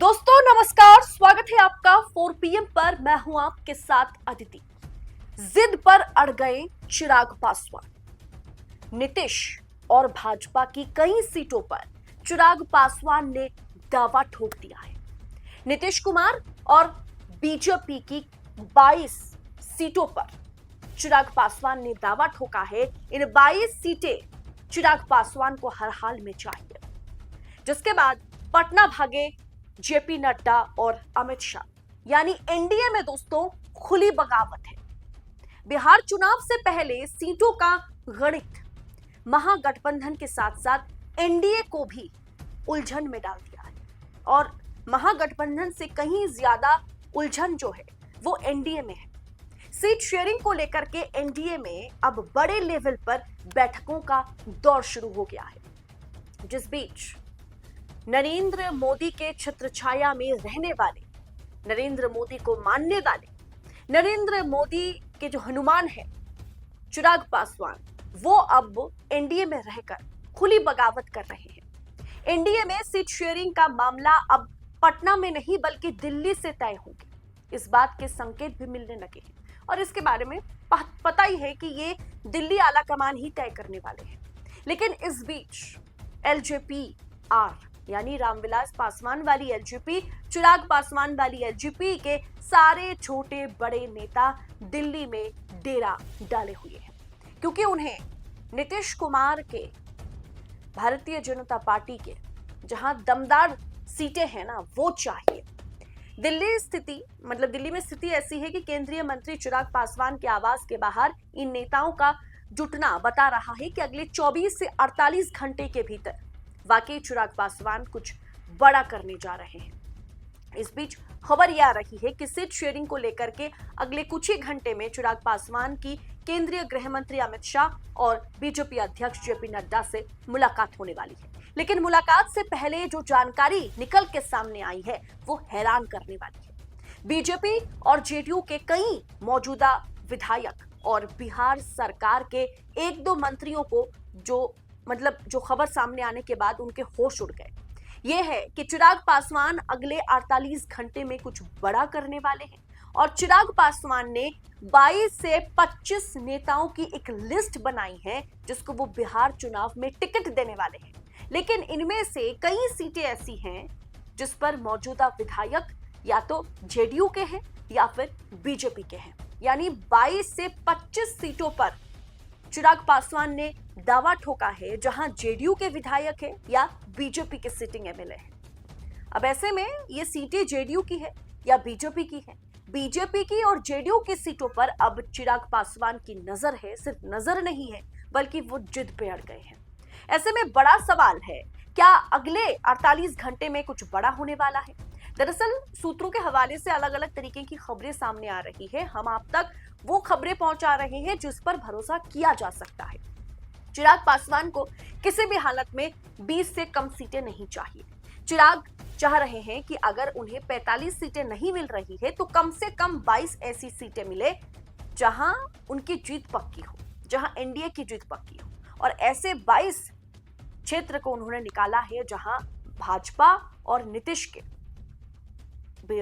दोस्तों नमस्कार, स्वागत है आपका 4 PM पर। मैं हूं आपके साथ अदिति। जिद पर अड़ गए चिराग पासवान। नीतीश और भाजपा की कई सीटों पर चिराग पासवान ने दावा ठोक दिया है। नीतीश कुमार और बीजेपी की 22 सीटों पर चिराग पासवान ने दावा ठोका है। इन 22 सीटें चिराग पासवान को हर हाल में चाहिए। जिसके बाद पटना भागे जेपी नड्डा और अमित शाह, यानी एनडीए में दोस्तों खुली बगावत है। बिहार चुनाव से पहले सीटों का गणित महागठबंधन के साथ साथ एनडीए को भी उलझन में डाल दिया है और महागठबंधन से कहीं ज्यादा उलझन जो है वो एनडीए में है। सीट शेयरिंग को लेकर के एनडीए में अब बड़े लेवल पर बैठकों का दौर शुरू हो गया है। जिस बीच नरेंद्र मोदी के छत्रछाया में रहने वाले, नरेंद्र मोदी को मानने वाले, नरेंद्र मोदी के जो हनुमान है चिराग पासवान, वो अब एनडीए में रहकर खुली बगावत कर रहे हैं। एनडीए में सीट शेयरिंग का मामला अब पटना में नहीं बल्कि दिल्ली से तय होंगे, इस बात के संकेत भी मिलने लगे हैं और इसके बारे में पता ही है कि ये दिल्ली आला कमान ही तय करने वाले हैं। लेकिन इस बीच एलजेपी आर यानी रामविलास पासवान वाली एलजेपी, चिराग पासवान वाली एलजेपी के सारे छोटे बड़े नेता दिल्ली में डेरा डाले हुए हैं, क्योंकि उन्हें नीतीश कुमार के भारतीय जनता पार्टी के जहां दमदार सीटें हैं ना, वो चाहिए। दिल्ली में स्थिति ऐसी है कि केंद्रीय मंत्री चिराग पासवान के आवास के बाहर इन नेताओं का जुटना बता रहा है कि अगले 24 से 48 घंटे के भीतर वाकई चिराग पासवान कुछ बड़ा करने जा रहे हैं। इस बीच खबर यह आ रही है कि सीट शेयरिंग को लेकर के अगले कुछ ही घंटे में चिराग पासवान की केंद्रीय गृह मंत्री अमित शाह और बीजेपी अध्यक्ष जेपी नड्डा से मुलाकात होने वाली है। लेकिन मुलाकात से पहले जो जानकारी निकल के सामने आई है वो हैरान करने वाली है। बीजेपी और जेडीयू के कई मौजूदा विधायक और बिहार सरकार के 1-2 मंत्रियों को जो खबर सामने आने के बाद उनके होश उड़ गए। यह है कि चिराग पासवान अगले 48 घंटे में कुछ बड़ा करने वाले हैं और चिराग पासवान ने 22 से 25 नेताओं की एक लिस्ट बनाई है जिसको वो बिहार चुनाव में टिकट देने वाले हैं। लेकिन इनमें से कई सीटें ऐसी हैं जिस पर मौजूदा विधायक या तो जेडीयू के हैं या फिर बीजेपी के हैं, यानी 22 से 25 सीटों पर चिराग पासवान ने दावा ठोका है जहां जेडीयू के विधायक है या बीजेपी के सिटिंग एमएलए है। अब ऐसे में ये सीटें जेडीयू की है या बीजेपी की है। बीजेपी की और जेडीयू की सीटों पर अब चिराग पासवान की नजर है। सिर्फ नजर नहीं है बल्कि वो जिद पे अड़ गए हैं। ऐसे में बड़ा सवाल है, क्या अगले 48 घंटे में कुछ बड़ा होने वाला है? दरअसल सूत्रों के हवाले से अलग अलग तरीके की खबरें सामने आ रही है। हम आप तक वो खबरें पहुंचा रहे हैं जिस पर भरोसा किया जा सकता है। चिराग पासवान को किसी भी हालत में 20 से कम सीटें नहीं चाहिए। चिराग चाह रहे हैं कि अगर उन्हें 45 सीटें नहीं मिल रही है तो कम से कम 22 ऐसी सीटें मिले जहां उनकी जीत पक्की हो, जहां एनडीए की जीत पक्की हो। और ऐसे 22 क्षेत्र को उन्होंने निकाला है जहां भाजपा और नीतीश के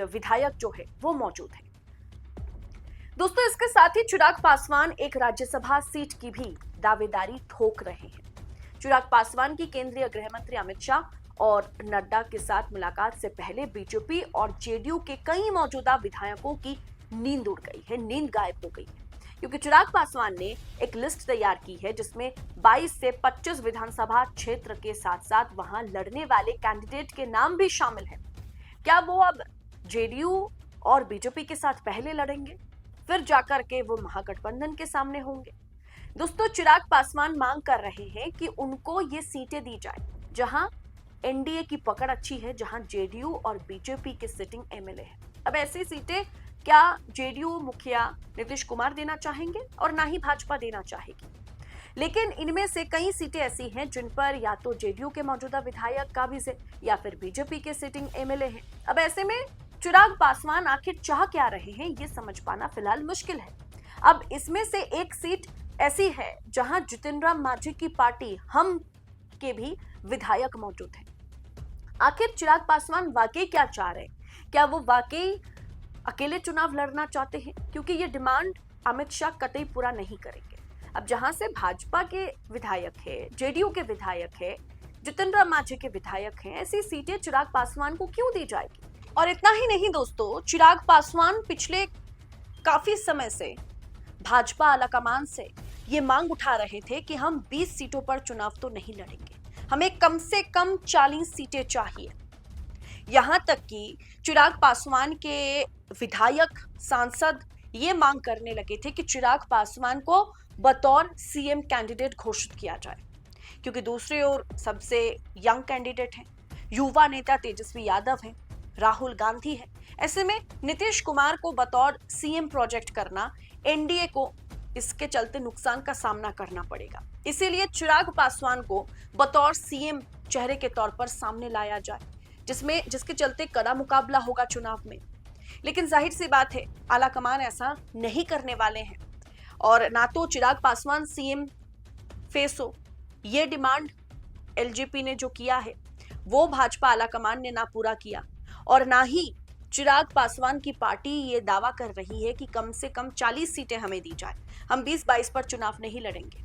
विधायक जो है वो मौजूद है। दोस्तों इसके साथ ही चिराग पासवान एक राज्यसभा सीट की भी दावेदारी ठोक रहे हैं। चिराग पासवान की केंद्रीय गृह मंत्री अमित शाह और नड्डा के साथ मुलाकात से पहले बीजेपी और जेडीयू के कई मौजूदा विधायकों की नींद उड़ गई है, नींद गायब हो गई है, क्योंकि चिराग पासवान ने एक लिस्ट तैयार की है जिसमें 22 से 25 विधानसभा क्षेत्र के साथ साथ वहां लड़ने वाले कैंडिडेट के नाम भी शामिल हैं। क्या वो अब जेडीयू और बीजेपी के साथ पहले लड़ेंगे, फिर जाकर के वो महागठबंधन के सामने होंगे? दोस्तों चिराग पासवान मांग कर रहे हैं कि उनको ये सीटें दी जाए जहां एनडीए की पकड़ अच्छी है, जहां जेडीयू और बीजेपी के सिटिंग एमएलए हैं। अब ऐसी सीटें क्या जेडीयू मुखिया नीतीश कुमार देना चाहेंगे और ना ही भाजपा देना चाहेगी। लेकिन इनमें से कई सीटें ऐसी हैं जिन पर या तो जेडीयू के मौजूदा विधायक काबिज है या फिर बीजेपी के सिटिंग एमएलए हैं। अब ऐसे में चिराग पासवान आखिर चाह क्या रहे हैं ये समझ पाना फिलहाल मुश्किल है। अब इसमें से एक सीट ऐसी है जहां जितिन राम मांझी की पार्टी हम के भी विधायक मौजूद हैं। आखिर चिराग पासवान वाकई क्या चाह रहे हैं? क्या वो वाकई अकेले चुनाव लड़ना चाहते हैं? क्योंकि ये डिमांड अमित शाह कतई पूरा नहीं करेंगे। अब जहां से भाजपा के विधायक है, जेडीयू के विधायक है, जितिन राम मांझी के विधायक हैं, ऐसी सीटें चिराग पासवान को क्यों दी जाएगी? और इतना ही नहीं दोस्तों, चिराग पासवान पिछले काफी समय से भाजपा आलाकमान से ये मांग उठा रहे थे कि हम 20 सीटों पर चुनाव तो नहीं लड़ेंगे, हमें कम से कम 40 सीटें चाहिए। यहां तक कि चिराग पासवान के विधायक, सांसद ये मांग करने लगे थे कि चिराग पासवान को बतौर सीएम कैंडिडेट घोषित किया जाए, क्योंकि दूसरी ओर सबसे यंग कैंडिडेट हैं, युवा नेता तेजस्वी यादव हैं, राहुल गांधी है। ऐसे में नीतीश कुमार को बतौर सीएम प्रोजेक्ट करना एनडीए को इसके चलते नुकसान का सामना करना पड़ेगा। इसीलिए चिराग पासवान को बतौर सीएम चेहरे के तौर पर सामने लाया जाए, जिसके चलते कड़ा मुकाबला होगा चुनाव में। लेकिन जाहिर सी बात है, आलाकमान ऐसा नहीं करने वाले हैं और ना तो चिराग पासवान सीएम फेस हो, ये डिमांड एलजेपी ने जो किया है वो भाजपा आलाकमान ने ना पूरा किया, और ना ही चिराग पासवान की पार्टी ये दावा कर रही है कि कम से कम 40 सीटें हमें दी जाए, हम 20-22 पर चुनाव नहीं लड़ेंगे।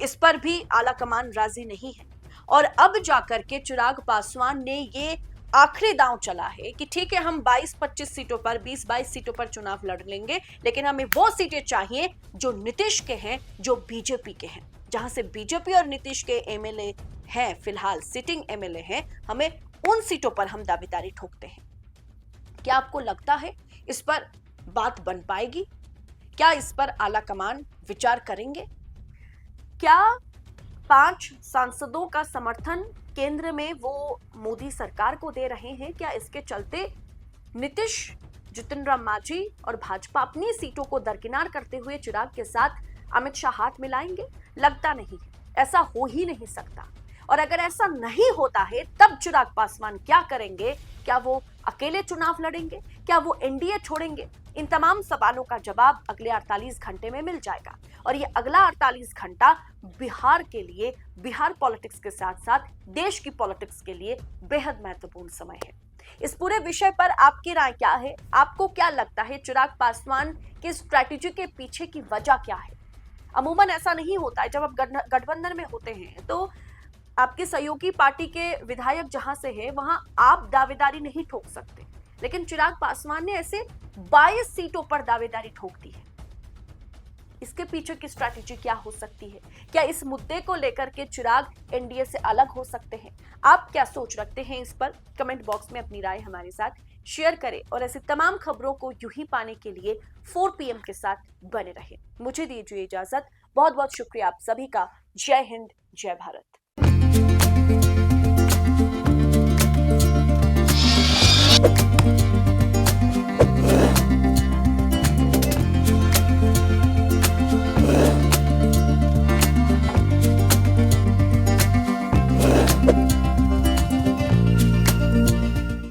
इस पर भी आलाकमान राजी नहीं है और अब जाकर के चिराग पासवान ने ये आखिरी दांव चला है कि ठीक है, हम 22-25 सीटों पर, 20-22 सीटों पर चुनाव लड़ लेंगे, लेकिन हमें वो सीटें चाहिए जो नीतीश के हैं, जो बीजेपी के हैं। जहां से बीजेपी और नीतीश के एमएलए हैं, फिलहाल सिटिंग एमएलए हैं, हमें उन सीटों पर हम दावेदारी ठोकते हैं। क्या आपको लगता है इस पर बात बन पाएगी? क्या इस पर आलाकमान विचार करेंगे? क्या 5 सांसदों का समर्थन केंद्र में वो मोदी सरकार को दे रहे हैं? क्या इसके चलते नीतीश, जितिन राम मांझी और भाजपा अपनी सीटों को दरकिनार करते हुए चिराग के साथ अमित शाह हाथ मिलाएंगे? लगता नहीं है, ऐसा हो ही नहीं सकता। और अगर ऐसा नहीं होता है, तब चिराग पासवान क्या करेंगे? क्या वो अकेले चुनाव लड़ेंगे? क्या वो एनडीए छोड़ेंगे? इन तमाम सवालों का जवाब अगले 48 घंटे में मिल जाएगा। और ये अगला 48 घंटा बिहार के लिए, बिहार पॉलिटिक्स के साथ साथ देश की पॉलिटिक्स के लिए बेहद महत्वपूर्ण समय है। इस पूरे विषय पर आपकी राय क्या है? आपको क्या लगता है चिराग पासवान की स्ट्रैटेजी के पीछे की वजह क्या है? अमूमन ऐसा नहीं होता है, जब आप गठबंधन में होते हैं तो आपके सहयोगी पार्टी के विधायक जहां से है वहां आप दावेदारी नहीं ठोक सकते, लेकिन चिराग पासवान ने ऐसे 22 सीटों पर दावेदारी ठोक दी है। इसके पीछे की स्ट्रैटेजी क्या हो सकती है? क्या इस मुद्दे को लेकर के चिराग एनडीए से अलग हो सकते हैं? आप क्या सोच रखते हैं इस पर? कमेंट बॉक्स में अपनी राय हमारे साथ शेयर करें और ऐसी तमाम खबरों को यूं ही पाने के लिए 4 PM के साथ बने रहें। मुझे दीजिए इजाजत। बहुत बहुत शुक्रिया आप सभी का। जय हिंद, जय भारत।